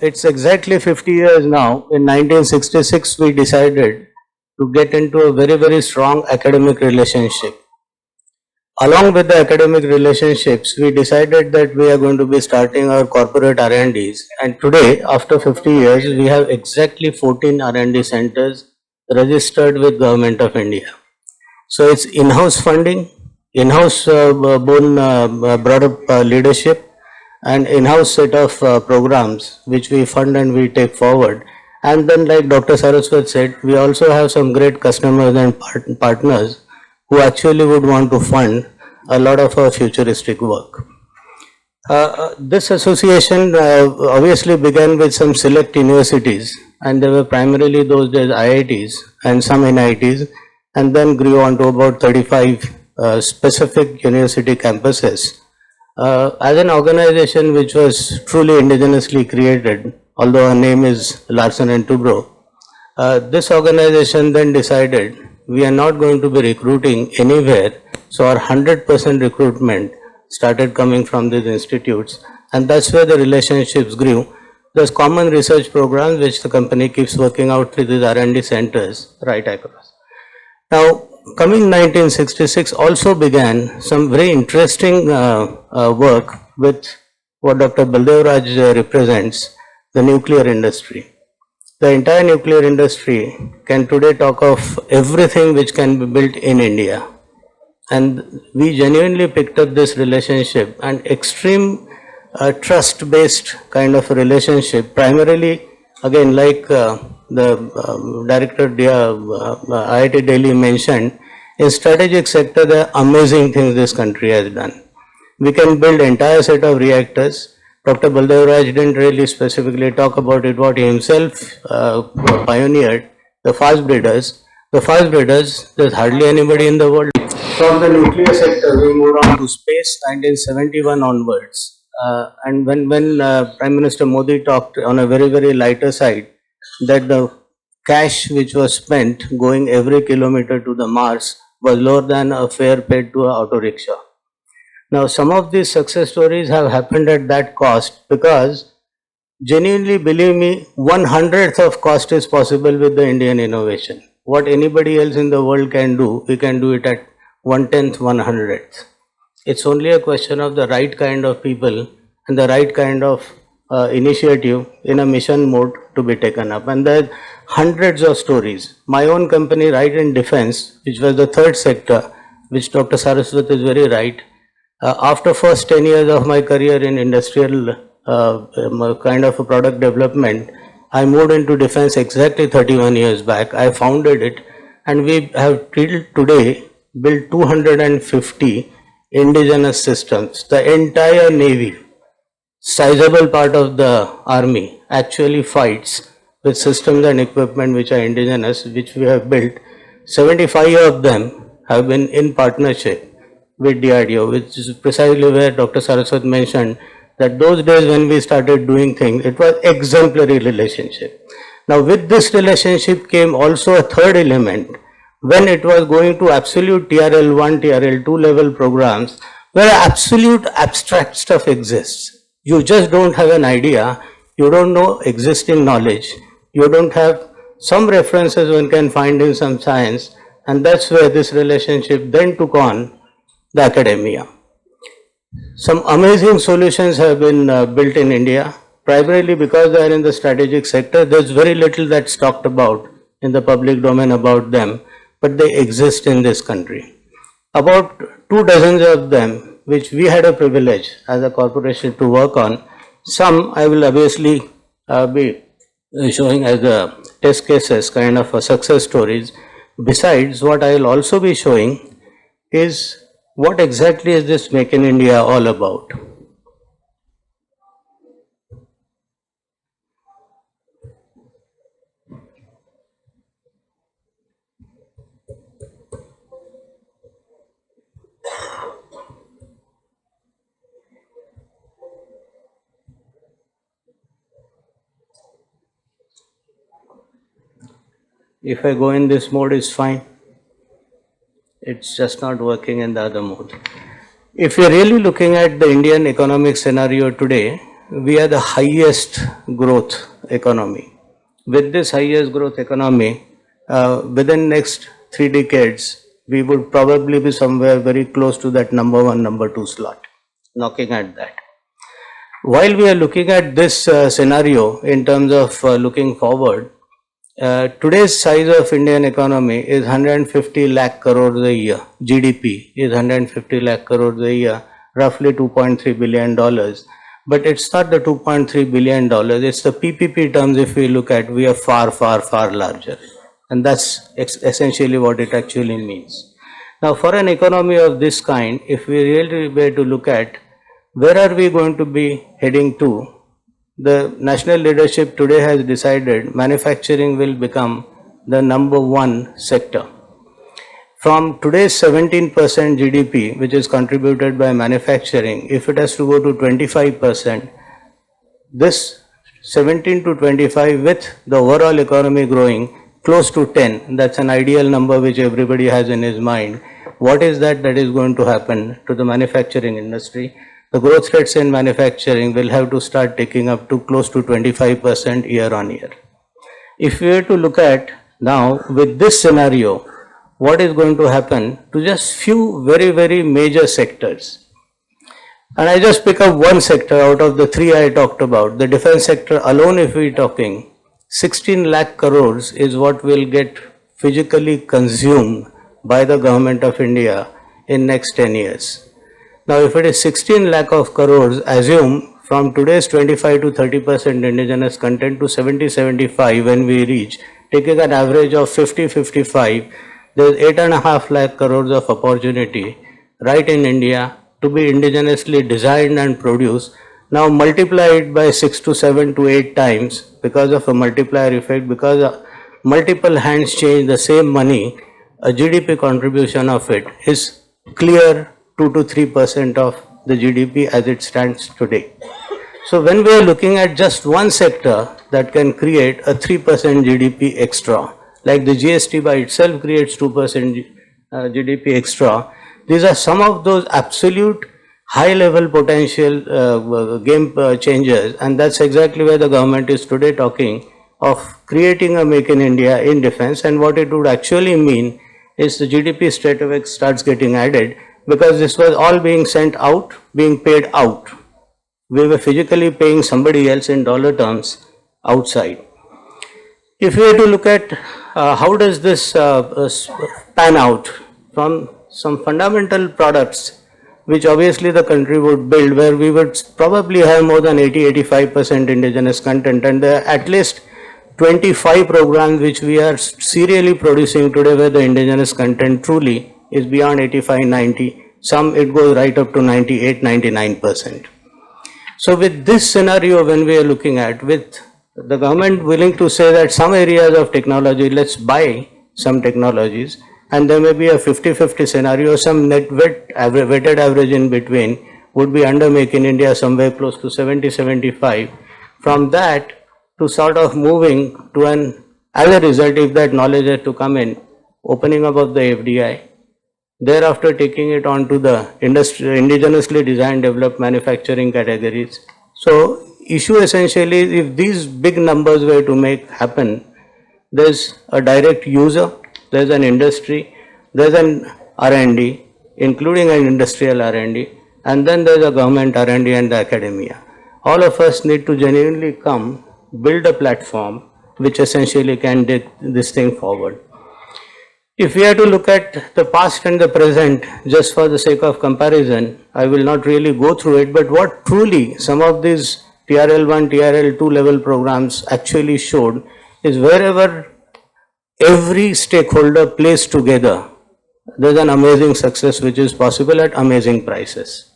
it's exactly 50 years now. In 1966, we decided to get into a very, very strong academic relationship. Along with the academic relationships, we decided that we are going to be starting our corporate R&Ds. And today, after 50 years, we have exactly 14 R&D centers registered with Government of India. So it's in-house funding, in-house brought up leadership, and in-house set of programs which we fund and we take forward. And then, like Dr. Saraswat said, we also have some great customers and partners who actually would want to fund a lot of our futuristic work. This association obviously began with some select universities, and they were primarily those days IITs and some NITs, and then grew on to about 35 specific university campuses. As an organization which was truly indigenously created, although our name is Larsen and Toubro, this organization then decided we are not going to be recruiting anywhere, so our 100% recruitment started coming from these institutes, and that's where the relationships grew. There's common research programs which the company keeps working out with these R&D centers right across. Now, coming 1966 also began some very interesting work with what Dr. Baldev Raj represents, the nuclear industry. The entire nuclear industry can today talk of everything which can be built in India. And we genuinely picked up this relationship, and extreme trust-based kind of a relationship, primarily, again, like the director IIT Delhi mentioned, in strategic sector, there are amazing things this country has done. We can build entire set of reactors. Dr. Baldev Raj didn't really specifically talk about it, what he himself pioneered, the fast breeders. The fast breeders, there's hardly anybody in the world. From the nuclear sector, we moved on to space 1971 onwards. And when Prime Minister Modi talked on a very, very lighter side, that the cash which was spent going every kilometer to the Mars was lower than a fare paid to an auto rickshaw. Now, some of these success stories have happened at that cost because, genuinely believe me, 1/100th of cost is possible with the Indian innovation. What anybody else in the world can do, we can do it at 1/10th, 1/100th. It's only a question of the right kind of people and the right kind of initiative in a mission mode to be taken up. And there are hundreds of stories. My own company, Right in Defense, which was the third sector, which Dr. Saraswat is very right. After first 10 years of my career in industrial kind of a product development, I moved into defense exactly 31 years back. I founded it, and we have till today built 250 indigenous systems. The entire Navy, sizable part of the Army, actually fights with systems and equipment which are indigenous, which we have built. 75 of them have been in partnership with DRDO, which is precisely where Dr. Saraswat mentioned that those days when we started doing things, it was exemplary relationship. Now, with this relationship came also a third element. When it was going to absolute TRL1, TRL2 level programs, where absolute abstract stuff exists. You just don't have an idea, you don't know existing knowledge, you don't have some references one can find in some science, and that's where this relationship then took on the academia. Some amazing solutions have been built in India, primarily because they are in the strategic sector. There's very little that's talked about in the public domain about them, but they exist in this country. About 24 of them, which we had a privilege as a corporation to work on. Some I will obviously be showing as a test cases, kind of a success stories. Besides, what I will also be showing is what exactly is this Make in India all about? If I go in this mode, it's fine. It's just not working in the other mode. If you're really looking at the Indian economic scenario today, we are the highest growth economy. With this highest growth economy, within next 3 decades, we would probably be somewhere very close to that number one, number two slot, knocking at that. While we are looking at this scenario in terms of looking forward, today's size of Indian economy is 150 lakh crores a year. GDP is 150 lakh crores a year, roughly $2.3 billion. But it's not the $2.3 billion, it's the PPP terms. If we look at, we are far, far, far larger. And that's essentially what it actually means. Now, for an economy of this kind, if we really were to look at where are we going to be heading to, the national leadership today has decided manufacturing will become the number one sector. From today's 17% GDP, which is contributed by manufacturing, if it has to go to 25%, this 17 to 25 with the overall economy growing close to 10, that's an ideal number which everybody has in his mind. What is that is going to happen to the manufacturing industry? The growth rates in manufacturing will have to start taking up to close to 25% year on year. If we were to look at now with this scenario, what is going to happen to just few very, very major sectors. And I just pick up one sector out of the three I talked about. The defense sector alone, if we are talking, 16 lakh crores is what will get physically consumed by the government of India in next 10 years. Now, if it is 16 lakh of crores, assume from today's 25 to 30% indigenous content to 70-75 when we reach, taking an average of 50-55, there is 8.5 lakh crores of opportunity right in India to be indigenously designed and produced. Now multiply it by 6 to 7 to 8 times because of a multiplier effect, because multiple hands change the same money, a GDP contribution of it is clear 2 to 3% of the GDP as it stands today. So when we are looking at just one sector that can create a 3% GDP extra, like the GST by itself creates 2% GDP extra, these are some of those absolute high level potential game changers, and that's exactly where the government is today talking of creating a Make in India in defense. And what it would actually mean is the GDP straight away starts getting added, because this was all being sent out, being paid out. We were physically paying somebody else in dollar terms outside. If we were to look at how does this pan out from some fundamental products which obviously the country would build, where we would probably have more than 80-85% indigenous content, and there are at least 25 programs which we are serially producing today where the indigenous content truly is beyond 85-90, some it goes right up to 98-99%. So with this scenario, when we are looking at, with the government willing to say that some areas of technology, let's buy some technologies, and there may be a 50-50 scenario, some net weighted average in between would be under Make in India somewhere close to 70-75. From that to sort of moving to an, as a result, if that knowledge had to come in, opening up of the FDI, thereafter taking it on to the indigenously designed developed manufacturing categories. So issue essentially is, if these big numbers were to make happen, there's a direct user, there's an industry, there's an R&D, including an industrial R&D, and then there's a government R&D and the academia. All of us need to genuinely come, build a platform which essentially can take this thing forward. If we are to look at the past and the present, just for the sake of comparison, I will not really go through it, but what truly some of these TRL1, TRL2 level programs actually showed is wherever every stakeholder plays together, there's an amazing success which is possible at amazing prices.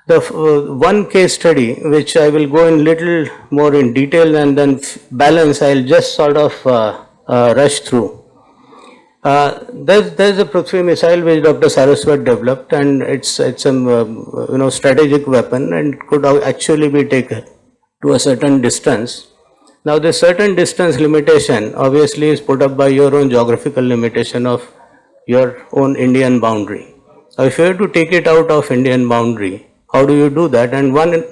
The one case study, which I will go in little more in detail and then balance, I'll just sort of rush through. There's a Prithvi missile which Dr. Saraswat developed, and it's a strategic weapon and could actually be taken to a certain distance. Now the certain distance limitation obviously is put up by your own geographical limitation of your own Indian boundary. Now if you have to take it out of Indian boundary, how do you do that? And one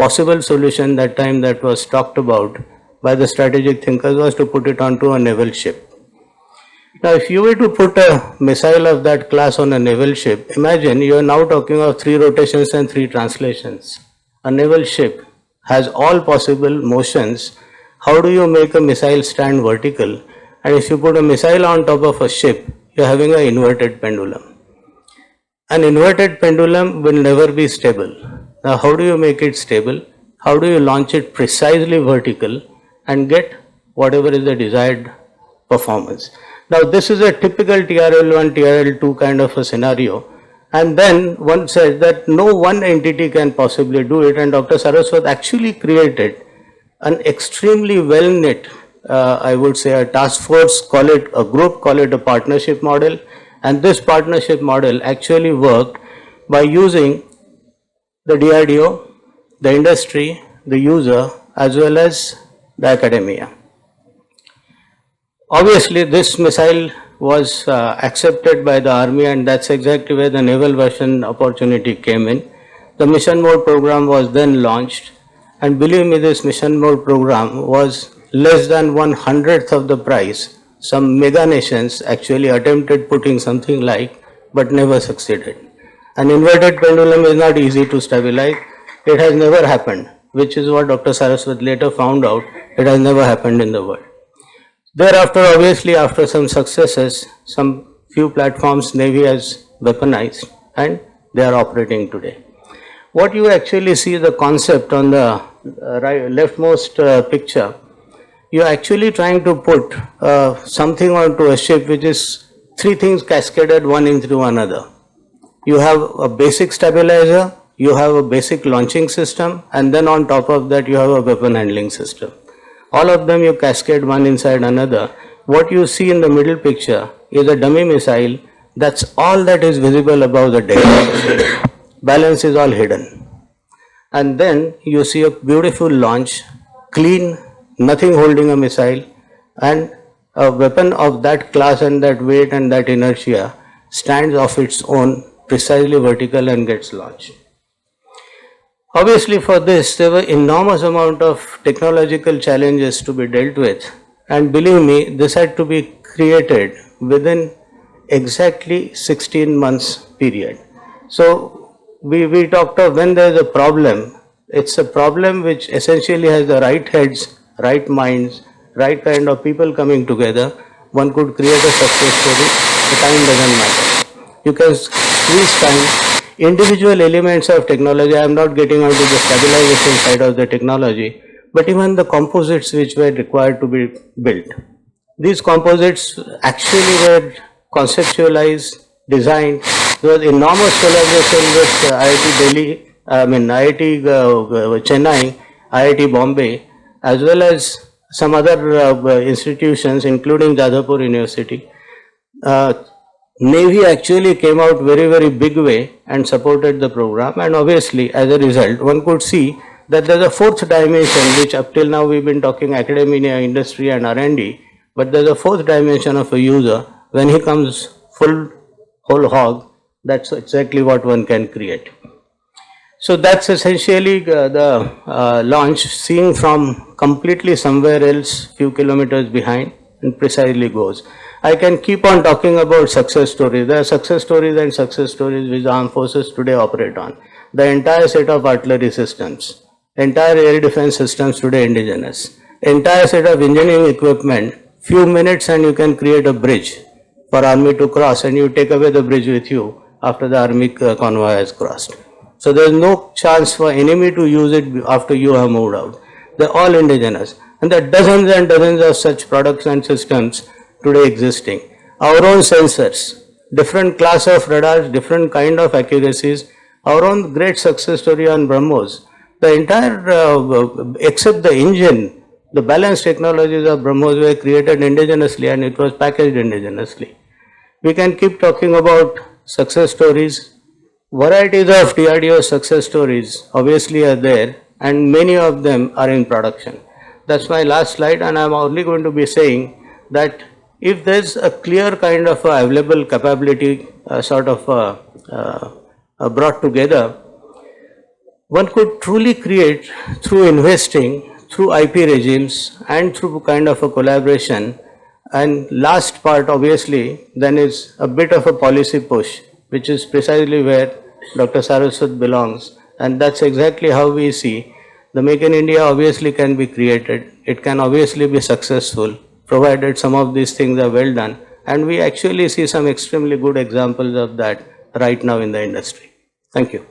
possible solution that time that was talked about by the strategic thinkers was to put it onto a naval ship. Now, if you were to put a missile of that class on a naval ship, imagine you are now talking of 3 rotations and 3 translations. A naval ship has all possible motions. How do you make a missile stand vertical? And if you put a missile on top of a ship, you are having an inverted pendulum. An inverted pendulum will never be stable. Now, how do you make it stable? How do you launch it precisely vertical and get whatever is the desired performance? Now, this is a typical TRL1, TRL2 kind of a scenario. And then one said that no one entity can possibly do it, and Dr. Saraswat actually created an extremely well knit, I would say, a task force, call it a group, call it a partnership model. And this partnership model actually worked by using the DRDO, the industry, the user, as well as the academia. Obviously, this missile was accepted by the army, and that's exactly where the naval version opportunity came in. The mission mode program was then launched, and believe me, this mission mode program was less than 1/100th of the price. Some mega nations actually attempted putting something like, but never succeeded. An inverted pendulum is not easy to stabilize. It has never happened, which is what Dr. Saraswat later found out. It has never happened in the world. Thereafter, obviously, after some successes, some few platforms Navy has weaponized, and they are operating today. What you actually see the concept on the leftmost picture, you are actually trying to put something onto a ship which is 3 things cascaded one into another. You have a basic stabilizer, you have a basic launching system, and then on top of that you have a weapon handling system. All of them you cascade one inside another. What you see in the middle picture is a dummy missile. That's all that is visible above the deck. Balance is all hidden. And then you see a beautiful launch, clean, nothing holding a missile, and a weapon of that class and that weight and that inertia stands of its own, precisely vertical, and gets launched. Obviously, for this, there were enormous amount of technological challenges to be dealt with, and believe me, this had to be created within exactly 16 months period. So we talked of when there is a problem, it's a problem which essentially has the right heads, right minds, right kind of people coming together. One could create a success story. The time doesn't matter. You can squeeze time. Individual elements of technology, I am not getting onto the stabilization side of the technology, but even the composites which were required to be built. These composites actually were conceptualized, designed. There was enormous collaboration with IIT Delhi, IIT Chennai, IIT Bombay, as well as some other institutions, including Jadavpur University. Navy actually came out very big way and supported the program, and obviously as a result one could see that there's a 4th dimension which up till now we've been talking academia, industry and R&D, but there's a 4th dimension of a user. When he comes whole hog, that's exactly what one can create. So that's essentially the launch, seeing from completely somewhere else, few kilometers behind, and precisely goes. I can keep on talking about success stories. There are success stories and success stories which the armed forces today operate on. The entire set of artillery systems, entire air defense systems today indigenous, entire set of engineering equipment, few minutes and you can create a bridge for army to cross, and you take away the bridge with you after the army convoy has crossed. So there is no chance for enemy to use it after you have moved out. They are all indigenous, and there are dozens and dozens of such products and systems today existing. Our own sensors, different class of radars, different kind of accuracies, our own great success story on BrahMos. The entire, except the engine, the balanced technologies of BrahMos were created indigenously and it was packaged indigenously. We can keep talking about success stories. Varieties of DRDO success stories obviously are there, and many of them are in production. That's my last slide, and I'm only going to be saying that if there's a clear kind of available capability brought together, one could truly create through investing, through IP regimes, and through kind of a collaboration. And last part, obviously, then is a bit of a policy push, which is precisely where Dr. Saraswat belongs. And that's exactly how we see the Make in India obviously can be created. It can obviously be successful, provided some of these things are well done. And we actually see some extremely good examples of that right now in the industry. Thank you.